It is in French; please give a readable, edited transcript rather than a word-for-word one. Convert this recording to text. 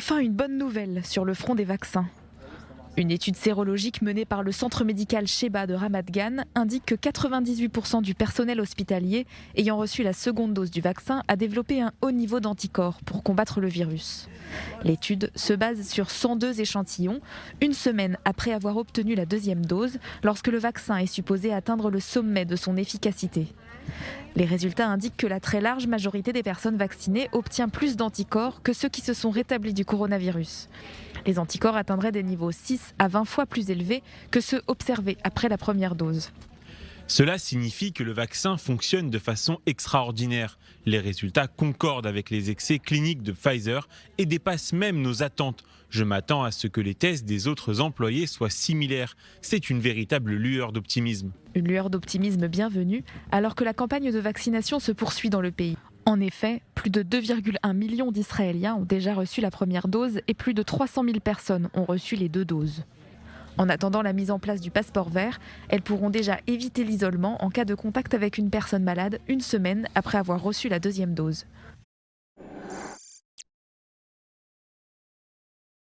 Enfin, une bonne nouvelle sur le front des vaccins. Une étude sérologique menée par le centre médical Sheba de Ramat Gan indique que 98% du personnel hospitalier ayant reçu la seconde dose du vaccin a développé un haut niveau d'anticorps pour combattre le virus. L'étude se base sur 102 échantillons, une semaine après avoir obtenu la deuxième dose, lorsque le vaccin est supposé atteindre le sommet de son efficacité. Les résultats indiquent que la très large majorité des personnes vaccinées obtient plus d'anticorps que ceux qui se sont rétablis du coronavirus. Les anticorps atteindraient des niveaux 6 à 20 fois plus élevés que ceux observés après la première dose. Cela signifie que le vaccin fonctionne de façon extraordinaire. Les résultats concordent avec les essais cliniques de Pfizer et dépassent même nos attentes. Je m'attends à ce que les tests des autres employés soient similaires. C'est une véritable lueur d'optimisme. Une lueur d'optimisme bienvenue alors que la campagne de vaccination se poursuit dans le pays. En effet, plus de 2,1 millions d'Israéliens ont déjà reçu la première dose et plus de 300 000 personnes ont reçu les 2 doses. En attendant la mise en place du passeport vert, elles pourront déjà éviter l'isolement en cas de contact avec une personne malade une semaine après avoir reçu la deuxième dose.